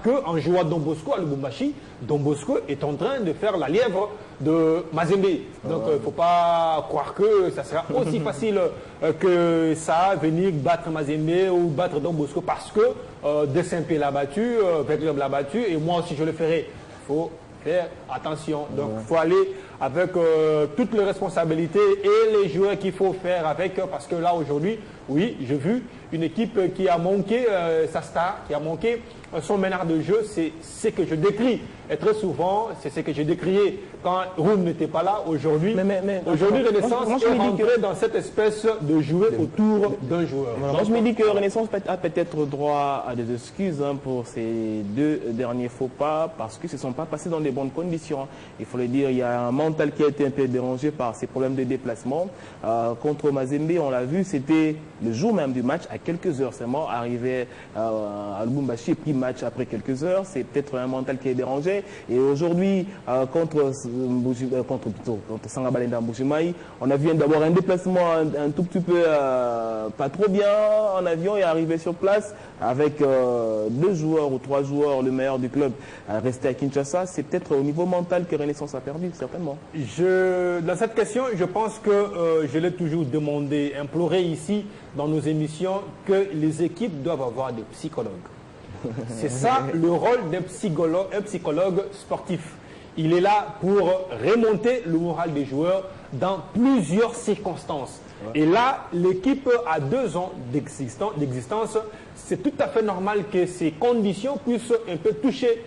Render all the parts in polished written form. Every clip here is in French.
qu'en jouant Don Bosco à Lubumbashi, Don Bosco est en train de faire la lièvre de Mazembe. Donc il ne faut pas croire que ça sera aussi facile que ça, venir battre Mazembe ou battre Don Bosco parce que Desampé l'a battu, Veclub l'a battu et moi aussi je le ferai. Il faut faire attention. Donc il faut aller avec toutes les responsabilités et les joueurs qu'il faut faire avec parce que là aujourd'hui, oui, j'ai vu une équipe qui a manqué sa star, qui a manqué son meneur de jeu, c'est ce que je décris. Et très souvent, c'est ce que j'ai décrié quand Roum n'était pas là. Aujourd'hui, Renaissance est rentré dans cette espèce de jouer autour d'un joueur. Moi, je me dis que Renaissance a peut-être droit à des excuses pour ces 2 derniers faux pas parce qu'ils ne se sont pas passés dans de bonnes conditions. Il faut le dire, il y a un mental qui a été un peu dérangé par ces problèmes de déplacement. Contre Mazembe, on l'a vu, c'était le jour même du match, à quelques heures seulement, arrivé à Lubumbashi et puis match après quelques heures. C'est peut-être un mental qui est dérangé. Et aujourd'hui, contre Sangabalenda Mbujimayi, on a vu d'abord un déplacement un tout petit peu pas trop bien en avion et arrivé sur place avec 2 joueurs ou 3 joueurs, le meilleur du club, resté à Kinshasa. C'est peut-être au niveau mental que Renaissance a perdu, certainement. Dans cette question, je pense que je l'ai toujours demandé, imploré ici dans nos émissions, que les équipes doivent avoir des psychologues. C'est ça le rôle d'un psychologue sportif. Il est là pour remonter le moral des joueurs dans plusieurs circonstances. Et là, l'équipe a 2 ans d'existence. C'est tout à fait normal que ces conditions puissent un peu toucher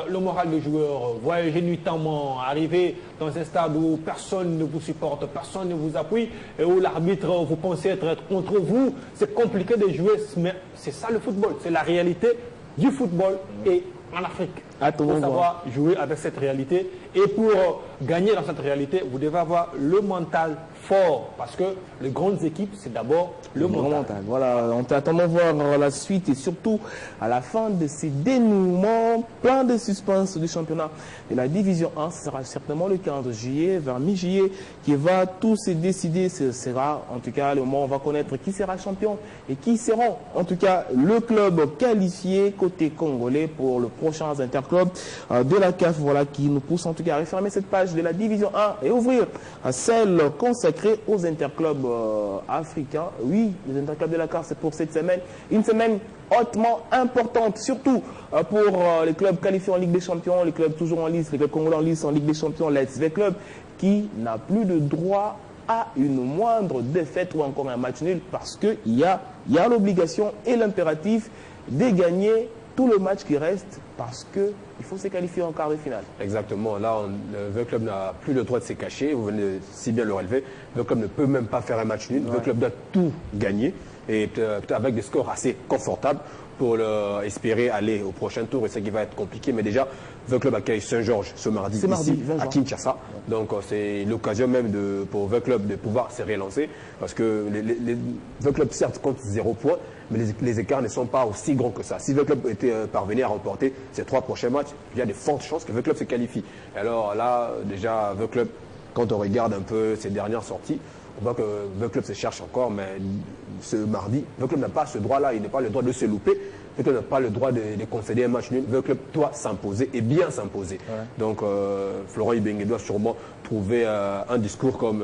le moral des joueurs. Voyager nuitamment, arriver dans un stade où personne ne vous supporte, personne ne vous appuie, et où l'arbitre, vous pensez être contre vous, c'est compliqué de jouer. Mais c'est ça le football, c'est la réalité du football et en Afrique. Il faut savoir jouer avec cette réalité. Et pour gagner dans cette réalité, vous devez avoir le mental fort. Parce que les grandes équipes, c'est d'abord le mental. Voilà, on t'attend de voir la suite et surtout à la fin de ces dénouements plein de suspense du championnat de la Division 1. Ce sera certainement le 15 juillet, vers mi-juillet, qui va tout se décider. Ce sera en tout cas le moment où on va connaître qui sera champion et qui seront en tout cas le club qualifié côté congolais pour le prochain interclub de la CAF. Voilà qui nous pousse en tout cas à refermer cette page de la Division 1 et ouvrir celle consacrée aux interclubs africains. Oui, les interclubs de la CAF, c'est pour cette semaine. Une semaine hautement importante, surtout pour les clubs qualifiés en Ligue des Champions, les clubs toujours en lice, les clubs congolais en lice en Ligue des Champions, l'ASV Club, qui n'a plus de droit à une moindre défaite ou encore un match nul parce qu'il y a l'obligation et l'impératif de gagner tout le match qui reste parce qu'il faut se qualifier en quart de finale. Exactement. Là, le club n'a plus le droit de se cacher. Vous venez si bien le relever. Le club ne peut même pas faire un match nul. Le club doit tout gagner et avec des scores assez confortables pour espérer aller au prochain tour. Et c'est ce qui va être compliqué. Mais déjà, le club accueille Saint-Georges ce mardi ici, à Kinshasa. Donc c'est l'occasion même pour le club de pouvoir se relancer. Parce que le club certes compte 0 points, mais les écarts ne sont pas aussi grands que ça. Si le club était parvenu à remporter ces 3 prochains matchs, il y a de fortes chances que le club se qualifie. Alors là, déjà, le club, quand on regarde un peu ses dernières sorties, on voit que le club se cherche encore, mais ce mardi, le club n'a pas ce droit-là, il n'a pas le droit de se louper. Le club n'a pas le droit de concéder un match nul. Le club doit s'imposer et bien s'imposer. Donc Florent Ibenge doit sûrement trouver un discours comme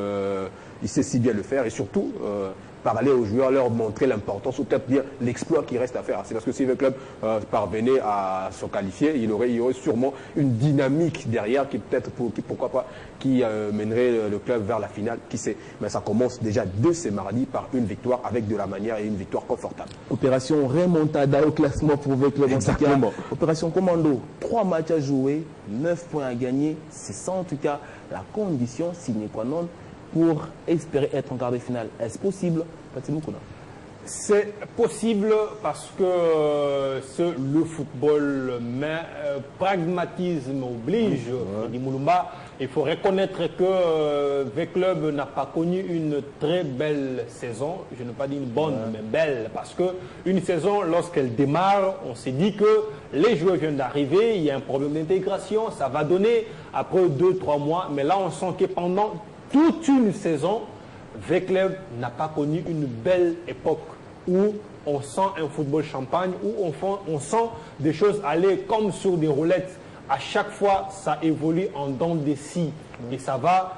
il sait si bien le faire et surtout parler aux joueurs, leur montrer l'importance ou peut-être bien l'exploit qui reste à faire. C'est parce que si le club parvenait à se qualifier, il y aurait sûrement une dynamique derrière qui peut-être, pourquoi pas, qui mènerait le club vers la finale, qui sait. Mais ça commence déjà dès ce mardi par une victoire avec de la manière et une victoire confortable. Opération remontada au classement pour le club. Exactement. Opération commando, 3 matchs à jouer, 9 points à gagner. C'est ça en tout cas la condition sine qua non pour espérer être en quart de finale. Est-ce possible, Patrick Moukouna? C'est possible parce que le football, mais pragmatisme oblige. Il faut reconnaître que V-Club n'a pas connu une très belle saison. Je ne pas dire une bonne, mais belle. Parce qu'une saison, lorsqu'elle démarre, on s'est dit que les joueurs viennent d'arriver, il y a un problème d'intégration, ça va donner après 2-3 mois. Mais là, on sent que pendant toute une saison, V-Club n'a pas connu une belle époque où on sent un football champagne, où on sent des choses aller comme sur des roulettes. À chaque fois, ça évolue en dents de scie. Et ça va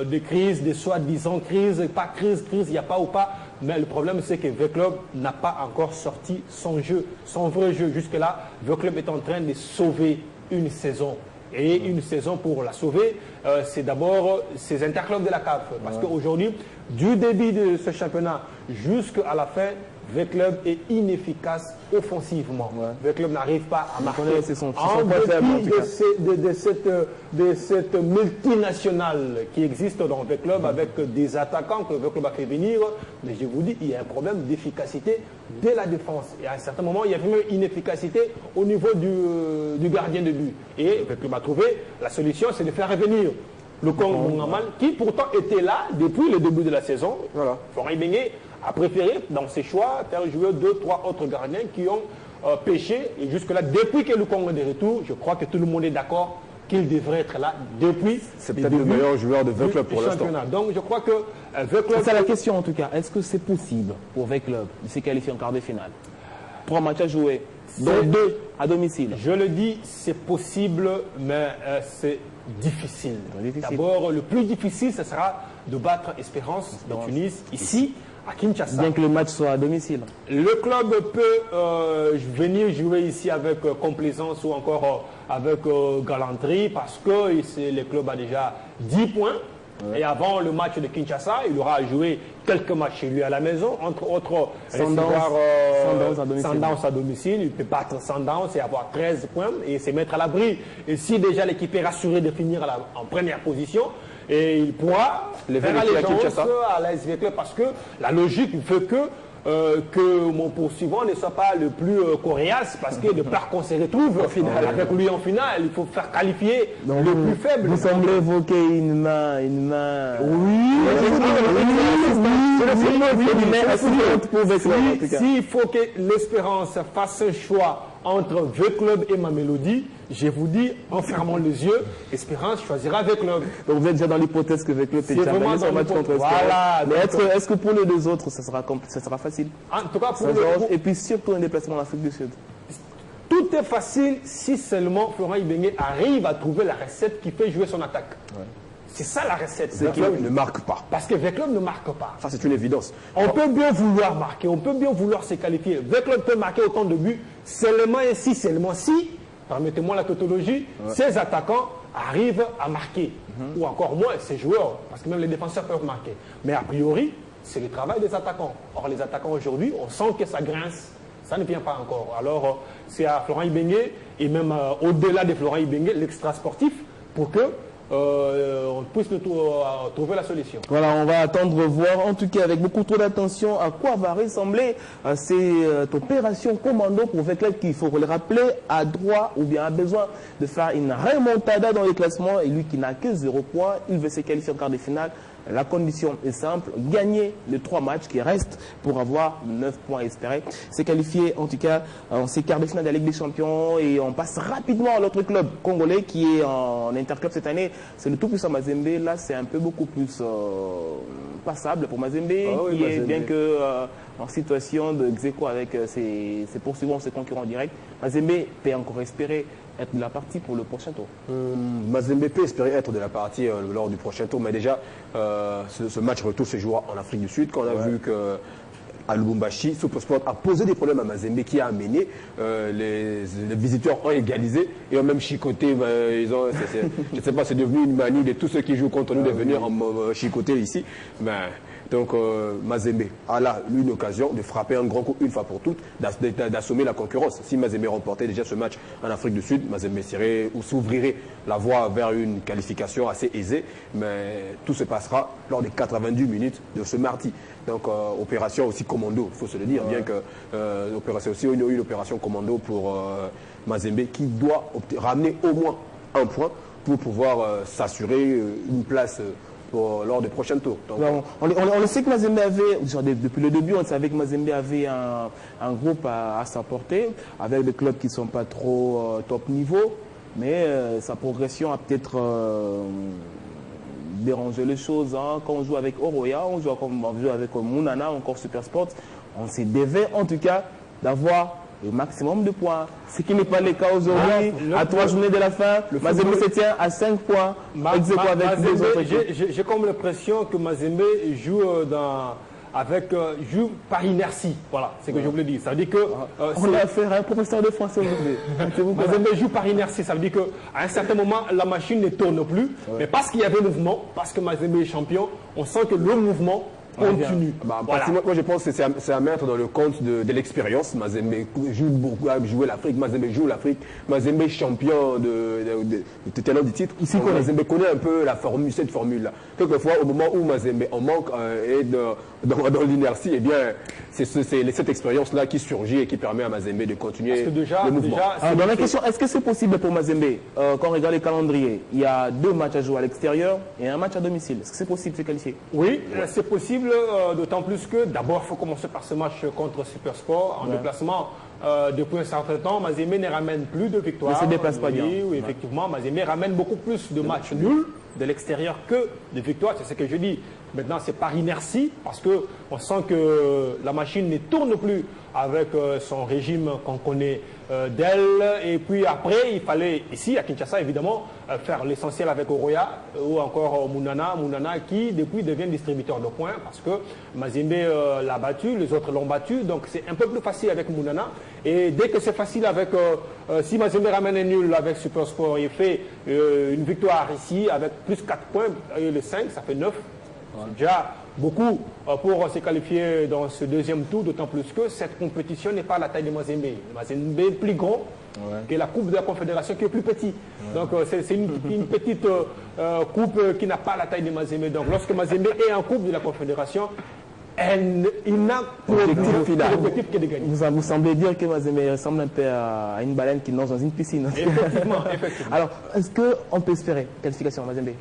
des crises, des soi-disant crises, pas crise, il n'y a pas ou pas. Mais le problème, c'est que V-Club n'a pas encore sorti son jeu, son vrai jeu. Jusque-là, V-Club est en train de sauver une saison. Et une saison pour la sauver, c'est d'abord ces interclubs de la CAF. Parce qu'aujourd'hui, du début de ce championnat jusqu'à la fin, V-Club est inefficace offensivement. V-Club n'arrive pas à marquer. En dépit de cette multinationale qui existe dans V-Club avec des attaquants que V-Club a fait venir, mais je vous dis, il y a un problème d'efficacité de la défense. Et à un certain moment, il y a vraiment une inefficacité au niveau du gardien de but. Et V-Club a trouvé la solution, c'est de faire revenir le Congo Mongamal, qui pourtant était là depuis le début de la saison. Florent Ibenge a préféré, dans ses choix, faire jouer 2-3 autres gardiens qui ont pêché. Et jusque-là, depuis que le Congo est de retour, je crois que tout le monde est d'accord qu'il devrait être là depuis. C'est peut-être le meilleur joueur de V-Club pour l'instant. Donc je crois que V-Club... C'est la question en tout cas. Est-ce que c'est possible pour V-Club de se qualifier en quart de finale? 3 matchs à jouer, dont 2 à domicile. Je le dis, c'est possible, mais c'est difficile. D'abord, le plus difficile, ce sera de battre Espérance de Tunis, ici, à Kinshasa. Bien que le match soit à domicile. Le club peut venir jouer ici avec complaisance ou encore avec galanterie parce que le club a déjà 10 points. Et avant le match de Kinshasa, il aura joué quelques matchs chez lui à la maison, entre autres Sundowns à domicile. Il peut battre Sundowns et avoir 13 points et se mettre à l'abri. Et si déjà l'équipe est rassurée de finir en première position, et il pourra faire allégeance à l'AS V-Club parce que la logique veut que mon poursuivant ne soit pas le plus coriace parce que de peur qu'on se retrouve avec lui en finale, il faut faire qualifier le plus faible. Vous semblez évoquer une main. S'il faut que l'Espérance fasse un choix entre V-Club et Mamelodi, je vous dis, en fermant les yeux, Espérance choisira V-Club. Donc vous êtes déjà dans l'hypothèse que V-Club est déjà gagné son match contre Espérance. Voilà. Mais est-ce que pour les deux autres, ça sera facile? En tout cas, Et puis surtout un déplacement en Afrique du Sud. Tout est facile si seulement Florent Ibenge arrive à trouver la recette qui fait jouer son attaque. C'est ça la recette. V-Club ne marque pas. Parce que V-Club ne marque pas. Ça, c'est une évidence. On peut bien vouloir marquer, on peut bien vouloir se qualifier. V-Club peut marquer autant de buts seulement si, permettez-moi la tautologie, ces attaquants arrivent à marquer. Ou encore moins, ces joueurs, parce que même les défenseurs peuvent marquer. Mais a priori, c'est le travail des attaquants. Or, les attaquants aujourd'hui, on sent que ça grince. Ça ne vient pas encore. Alors, c'est à Florent Ibenge, et même au-delà de Florent Ibenge, l'extra sportif, pour que on puisse trouver la solution. Voilà, on va attendre voir, en tout cas avec beaucoup trop d'attention, à quoi va ressembler cette opération commando pour V-Club qui, il faut le rappeler, a droit ou bien a besoin de faire une remontada dans les classements et lui qui n'a que 0 points, il veut se qualifier en quart de finale. La condition est simple, gagner les 3 matchs qui restent pour avoir 9 points espérés. C'est qualifié en tout cas en ces quarts de finale de la Ligue des Champions et on passe rapidement à l'autre club congolais qui est en interclub cette année. C'est le tout-puissant Mazembe. Là, c'est un peu beaucoup plus passable pour Mazembe qui est bien que en situation de Xeko avec ses poursuivants, ses concurrents directs. Mazembe peut encore espérer être de la partie pour le prochain tour. Mazembe peut espérer être de la partie lors du prochain tour, mais déjà, ce match retour se jouera en Afrique du Sud, quand on a vu que à Lubumbashi, Supersport a posé des problèmes à Mazembe qui a amené les visiteurs ont égalisé et ont même chicoté. Je ne sais pas, c'est devenu une manie de tous ceux qui jouent contre nous de venir chicoter ici. Donc Mazembe a là une occasion de frapper un grand coup une fois pour toutes, d'assommer la concurrence. Si Mazembe remportait déjà ce match en Afrique du Sud, Mazembe s'ouvrirait la voie vers une qualification assez aisée, mais tout se passera lors des 90 minutes de ce mardi. Donc opération aussi commando, il faut se le dire, bien que c'est aussi une opération commando pour Mazembe qui doit ramener au moins un point pour pouvoir s'assurer une place lors des prochains tours. Donc, on le sait que Mazembe avait, depuis le début, on savait que Mazembe avait un groupe à sa portée, avec des clubs qui ne sont pas trop top niveau, mais sa progression a peut-être dérangé les choses. Hein. Quand on joue avec Oroya, on joue avec Mounana, encore Supersport, on se devait en tout cas d'avoir le maximum de points. Ce qui n'est pas le cas aujourd'hui. À 3 journées de la fin, Mazembe se tient à 5 points. J'ai comme l'impression que Mazembe joue joue par inertie. Voilà, c'est ce que je voulais dire. Ça veut dire que... on a affaire à un professeur de français aujourd'hui. Mazembe joue par inertie. Ça veut dire qu'à un certain moment, la machine ne tourne plus. Ouais. Mais parce qu'il y avait mouvement, parce que Mazembe est champion, on sent que le mouvement continue. Voilà. Moi, je pense que c'est à mettre dans le compte de l'expérience. Mazembe joue beaucoup, a joué l'Afrique. Mazembe joue l'Afrique. Mazembe est champion de tenant du titre. Mazembe connaît un peu cette formule-là. Quelquefois, au moment où Mazembe en manque et dans l'inertie, eh bien, c'est cette expérience-là qui surgit et qui permet à Mazembe de continuer le mouvement. Dans la question, est-ce que c'est possible pour Mazembe, quand on regarde les calendriers, il y a 2 matchs à jouer à l'extérieur et un match à domicile. Est-ce que c'est possible de se qualifier? Oui, c'est possible. D'autant plus que d'abord, il faut commencer par ce match contre Supersport en déplacement. Depuis un certain temps, Mazembe ne ramène plus de victoires. Ne se déplace pas bien. Oui, effectivement, Mazembe ramène beaucoup plus de matchs nuls de l'extérieur que de victoires. C'est ce que je dis. Maintenant, c'est par inertie, parce qu'on sent que la machine ne tourne plus avec son régime qu'on connaît d'elle. Et puis après, il fallait, ici, à Kinshasa, évidemment, faire l'essentiel avec Oroya ou encore Mounana. Mounana qui, depuis, devient distributeur de points, parce que Mazembe l'a battu, les autres l'ont battu. Donc, c'est un peu plus facile avec Mounana. Et dès que c'est facile avec... si Mazembe ramène un nul avec Supersport, il fait une victoire ici avec plus 4 points, et les 5, ça fait 9. C'est déjà beaucoup pour se qualifier dans ce deuxième tour, d'autant plus que cette compétition n'est pas à la taille de Mazembe. Mazembe est plus grand que la Coupe de la Confédération qui est plus petit. Donc c'est une petite coupe qui n'a pas la taille de Mazembe. Donc lorsque Mazembe est en Coupe de la Confédération, il n'a pour objectif que de gagner. Vous semblez dire que Mazembe ressemble un peu à une baleine qui nage dans une piscine. Effectivement. Alors, est-ce qu'on peut espérer qualification Mazembe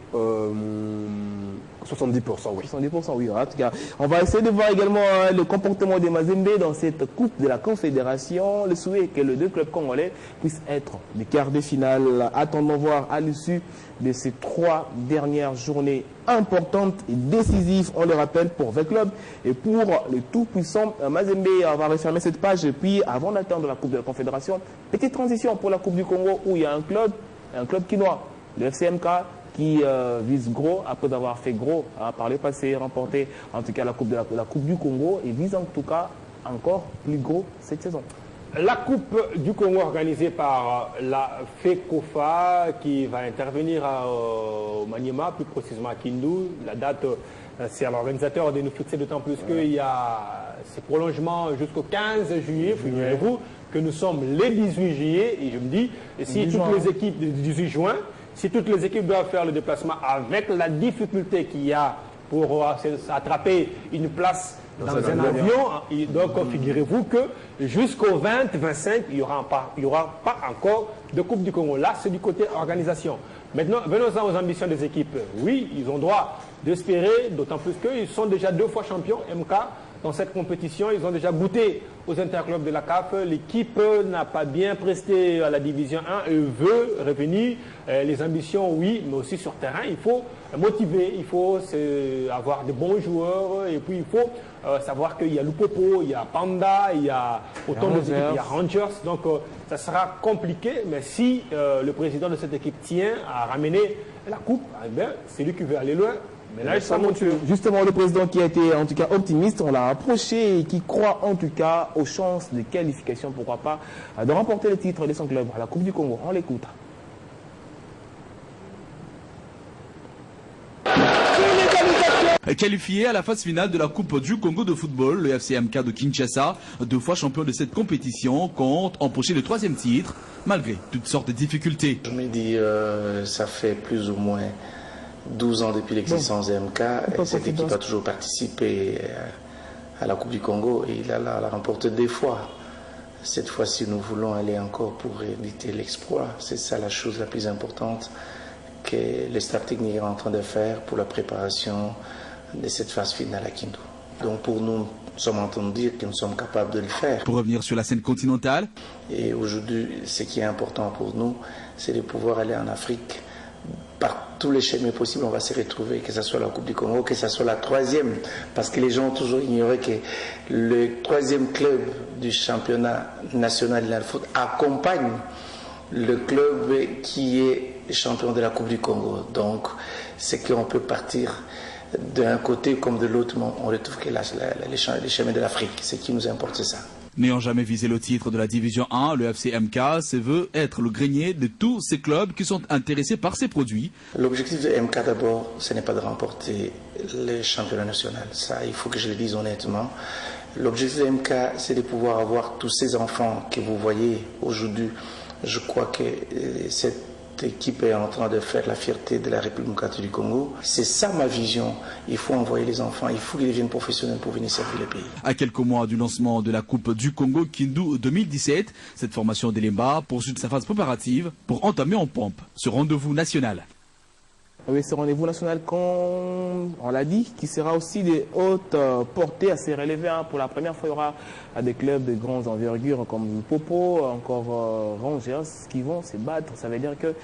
70%, oui. 70%, oui. En tout cas, on va essayer de voir également le comportement de Mazembe dans cette Coupe de la Confédération. Le souhait est que les 2 clubs congolais puissent être des quarts de finale. Attendons voir à l'issue de ces 3 dernières journées importantes et décisives, on le rappelle, pour 20 clubs et pour le tout-puissant Mazembe. On va refermer cette page et puis, avant d'attendre la Coupe de la Confédération, petite transition pour la Coupe du Congo où il y a un club quinois, le FCMK, qui vise gros après avoir fait gros par le passé, remporté en tout cas la coupe du Congo et vise en tout cas encore plus gros cette saison. La Coupe du Congo organisée par la FECOFA qui va intervenir au Maniema, plus précisément à Kindu. La date, c'est à l'organisateur de nous fixer, d'autant plus qu'il y a ces prolongements jusqu'au 15 juillet. Figurez-vous que nous sommes le 18 juillet et je me dis, si toutes les équipes du 18 juin, si toutes les équipes doivent faire le déplacement avec la difficulté qu'il y a pour attraper une place dans un avion, donc figurez-vous que jusqu'au 20-25, il n'y aura pas encore de Coupe du Congo. Là, c'est du côté organisation. Maintenant, venons-en aux ambitions des équipes. Oui, ils ont droit d'espérer, d'autant plus qu'ils sont déjà 2 fois champions, MK, dans cette compétition. Ils ont déjà goûté aux interclubs de la CAF. L'équipe n'a pas bien presté à la division 1 et veut revenir. Les ambitions, oui, mais aussi sur terrain, il faut motiver, il faut avoir de bons joueurs et puis il faut savoir qu'il y a Lupopo, il y a Panda, il y a autant d'équipes, il y a Rangers. Donc ça sera compliqué, mais si le président de cette équipe tient à ramener la coupe, eh bien, c'est lui qui veut aller loin. Mais là, justement, le président qui a été en tout cas optimiste, on l'a approché et qui croit en tout cas aux chances de qualification, pourquoi pas, de remporter le titre de son club à la Coupe du Congo. On l'écoute. Qualifié à la phase finale de la Coupe du Congo de football, le FCMK de Kinshasa, 2 fois champion de cette compétition, compte empocher le 3e titre, malgré toutes sortes de difficultés. Je me dis, ça fait plus ou moins 12 ans depuis l'existence de MK, et cette équipe a toujours participé à la Coupe du Congo et il l'a remporté 2 fois. Cette fois-ci, nous voulons aller encore pour éviter l'exploit. C'est ça la chose la plus importante que le staff technique est en train de faire pour la préparation de cette phase finale à Kindu. Donc pour nous, nous sommes en train de dire que nous sommes capables de le faire. Pour revenir sur la scène continentale. Et aujourd'hui, ce qui est important pour nous, c'est de pouvoir aller en Afrique par tous les chemins possibles, on va se retrouver, que ce soit la Coupe du Congo, que ce soit la 3e, parce que les gens ont toujours ignoré que le 3e club du championnat national de foot accompagne le club qui est champion de la Coupe du Congo. Donc, c'est qu'on peut partir d'un côté comme de l'autre, mais on retrouve que les chemins de l'Afrique. Ce qui nous importe, c'est ça. N'ayant jamais visé le titre de la Division 1, le FCMK se veut être le grenier de tous ces clubs qui sont intéressés par ces produits. L'objectif de MK d'abord, ce n'est pas de remporter le championnat national. Ça, il faut que je le dise honnêtement. L'objectif de MK, c'est de pouvoir avoir tous ces enfants que vous voyez aujourd'hui. Je crois que cette équipe est en train de faire la fierté de la République démocratique du Congo. C'est ça ma vision. Il faut envoyer les enfants, il faut qu'ils deviennent professionnels pour venir servir le pays. À quelques mois du lancement de la Coupe du Congo Kindu 2017, cette formation d'Elemba poursuit sa phase préparative pour entamer en pompe ce rendez-vous national. Oui, ce rendez-vous national, comme on l'a dit, qui sera aussi de haute portée assez relevée. Pour la première fois, il y aura des clubs de grandes envergures comme Popo, encore Rangers, qui vont se battre. Ça veut dire que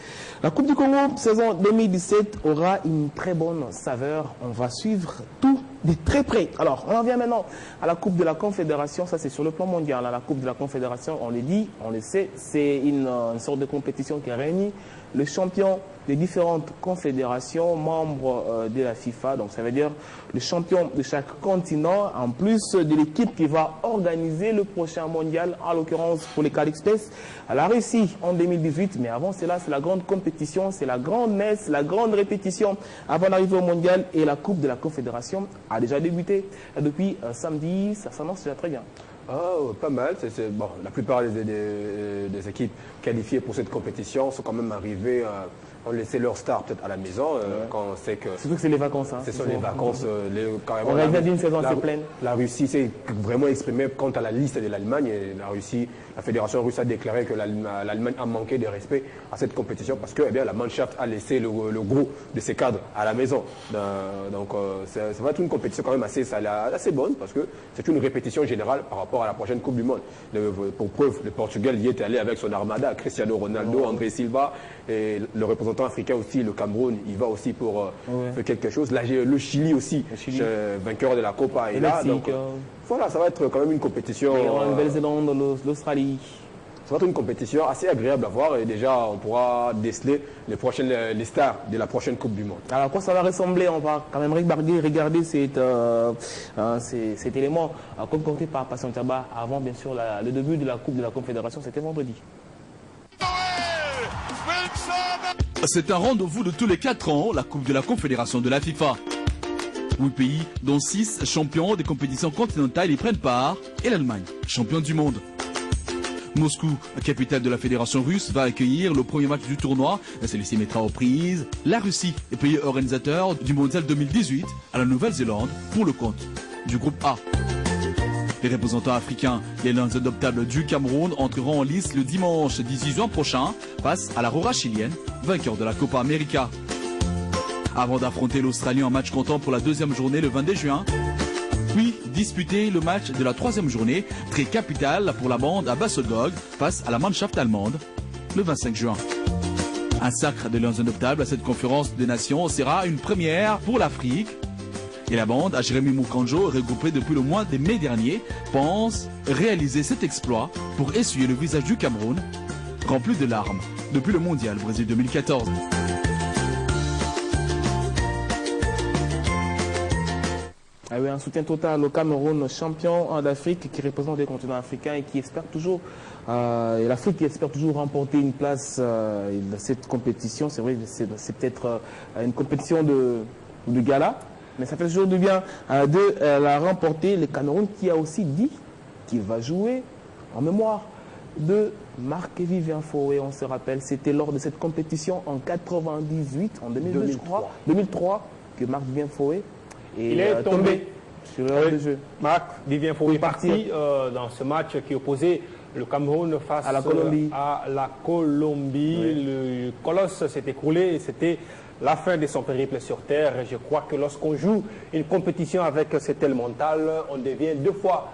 la Coupe du Congo, saison 2017, aura une très bonne saveur. On va suivre tout de très près. Alors, on en vient maintenant à la Coupe de la Confédération. Ça, c'est sur le plan mondial. La Coupe de la Confédération, on le dit, on le sait, c'est une sorte de compétition qui réunit le champion des différentes confédérations membres de la FIFA. Donc ça veut dire le champion de chaque continent, en plus de l'équipe qui va organiser le prochain mondial, en l'occurrence pour les cas d'espèce, la Russie en 2018. Mais avant cela, c'est la grande compétition, c'est la grande messe, la grande répétition avant d'arriver au mondial. Et la Coupe de la Confédération a déjà débuté depuis samedi. Ça s'annonce déjà très bien. Oh, pas mal. Bon, la plupart des équipes qualifiées pour cette compétition sont quand même arrivées, ont laissé leur star peut-être à la maison, quand on sait que... Surtout que c'est les vacances. Ce sont les vacances. Carrément, on revient d'une saison assez pleine. La Russie s'est vraiment exprimée quant à la liste de l'Allemagne. Et la Russie, la fédération russe a déclaré que l'Allemagne a manqué de respect à cette compétition parce que la Mannschaft a laissé le gros de ses cadres à la maison. Donc ça va être une compétition quand même assez bonne parce que c'est une répétition générale par rapport à la prochaine Coupe du Monde. Pour preuve, le Portugal y est allé avec son armada, Cristiano Ronaldo, André Silva, et le représentant africain aussi, le Cameroun, il va aussi pour faire quelque chose. Là, le Chili aussi, vainqueur de la Copa, est là. Donc, voilà, ça va être quand même une compétition. La Nouvelle-Zélande, l'Australie. Ça va être une compétition assez agréable à voir et déjà on pourra déceler les stars de la prochaine Coupe du Monde. Alors à quoi ça va ressembler? On va quand même regarder cet élément concocté par Patient Tchaba avant bien sûr le début de la Coupe de la Confédération, c'était vendredi. C'est un rendez-vous de tous les 4 ans, la Coupe de la Confédération de la FIFA. 8 pays, dont 6 champions des compétitions continentales y prennent part, et l'Allemagne, champion du monde. Moscou, capitale de la fédération russe, va accueillir le premier match du tournoi. Celui-ci mettra aux prises la Russie, pays organisateur du mondial 2018 à la Nouvelle-Zélande pour le compte du groupe A. Les représentants africains, les inadoptables du Cameroun, entreront en lice le dimanche 18 juin prochain face à la Rora chilienne, vainqueur de la Copa América. Avant d'affronter l'Australie en match comptant pour la 2e journée le 22 juin, puis disputer le match de la 3e journée, très capital pour la bande à Basselgog face à la Mannschaft allemande le 25 juin. Un sacre de Lions indoptables à cette conférence des nations sera une première pour l'Afrique. Et la bande, à Jérémy Moukanjo, regroupée depuis le mois de mai dernier, pense réaliser cet exploit pour essuyer le visage du Cameroun, rempli de larmes depuis le mondial Brésil 2014. Ah oui, un soutien total au Cameroun, champion d'Afrique qui représente les continents africains et qui espère toujours, et l'Afrique qui espère toujours remporter une place dans cette compétition. C'est vrai, c'est peut-être une compétition de gala, mais ça fait toujours du bien de la remporter. Le Cameroun qui a aussi dit qu'il va jouer en mémoire de Marc-Vivien Foé. On se rappelle, c'était lors de cette compétition en 98, en 2002, je crois, 2003, que Marc-Vivien Foé il est tombé sur l'heure de jeu. Marc-Vivien Foé est parti dans ce match qui opposait le Cameroun face à la Colombie. Oui. Le colosse s'est écroulé et c'était la fin de son périple sur terre. Et je crois que lorsqu'on joue une compétition avec cet tel mental, on devient 2 fois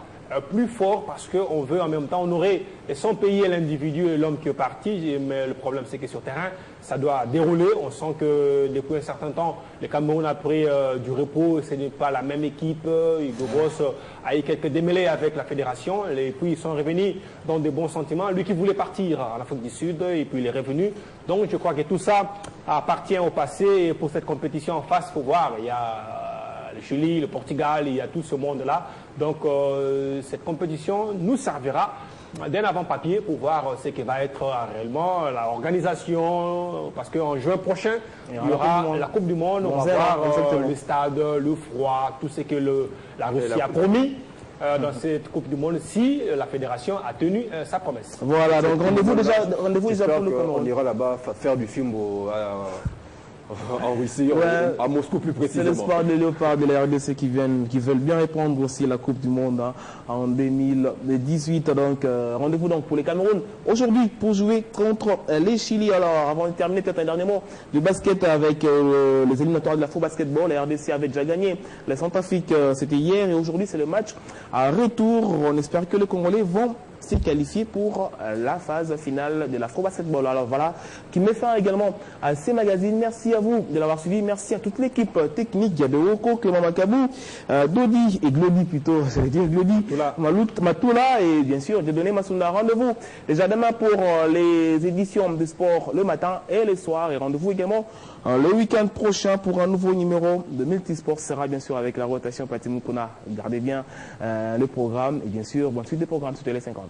plus fort parce qu'on veut en même temps honorer son pays et l'individu et l'homme qui est parti. Mais le problème, c'est que sur terrain, ça doit dérouler. On sent que depuis un certain temps, le Cameroun a pris du repos. Ce n'est pas la même équipe. Hugo Bross a eu quelques démêlés avec la fédération. Et puis, ils sont revenus dans de bons sentiments. Lui qui voulait partir en Afrique du Sud, et puis il est revenu. Donc, je crois que tout ça appartient au passé. Et pour cette compétition en face, il faut voir. Il y a le Chili, le Portugal, il y a tout ce monde-là. Donc, cette compétition nous servira d'un avant-papier pour voir ce qui va être réellement l'organisation. Parce qu'en juin prochain, il y aura la Coupe du Monde. On va voir le stade, le froid, tout ce que la Russie a promis. Dans cette Coupe du Monde, si la fédération a tenu sa promesse. Voilà, donc rendez-vous déjà pour le Cameroun. On ira là-bas faire du film en Russie, à Moscou plus précisément. C'est l'espoir des Léopards de la RDC qui veulent bien répondre aussi la Coupe du Monde en 2018. Donc, rendez-vous donc pour les Cameroun aujourd'hui pour jouer contre les Chili. Alors, avant de terminer, peut-être un dernier mot du basket avec les éliminatoires de la Faux Basketball. La RDC avait déjà gagné. La Centrafrique, c'était hier et aujourd'hui, c'est le match à retour. On espère que les Congolais vont s'est qualifié pour la phase finale de l'Afro Basketball. Alors voilà, qui met fin également à ces magazines. Merci à vous de l'avoir suivi. Merci à toute l'équipe technique de Oko, Clément Makabou, Dodi et Glody plutôt, je vais dire Glody, Matoula et bien sûr Dieudonné Massounda. Rendez-vous déjà demain pour les éditions de sport le matin et le soir. Et rendez-vous également le week-end prochain pour un nouveau numéro de Multisport. Sera bien sûr avec la rotation Patimoukouna. Gardez bien le programme et bien sûr bonne suite des programmes sur Télé 50.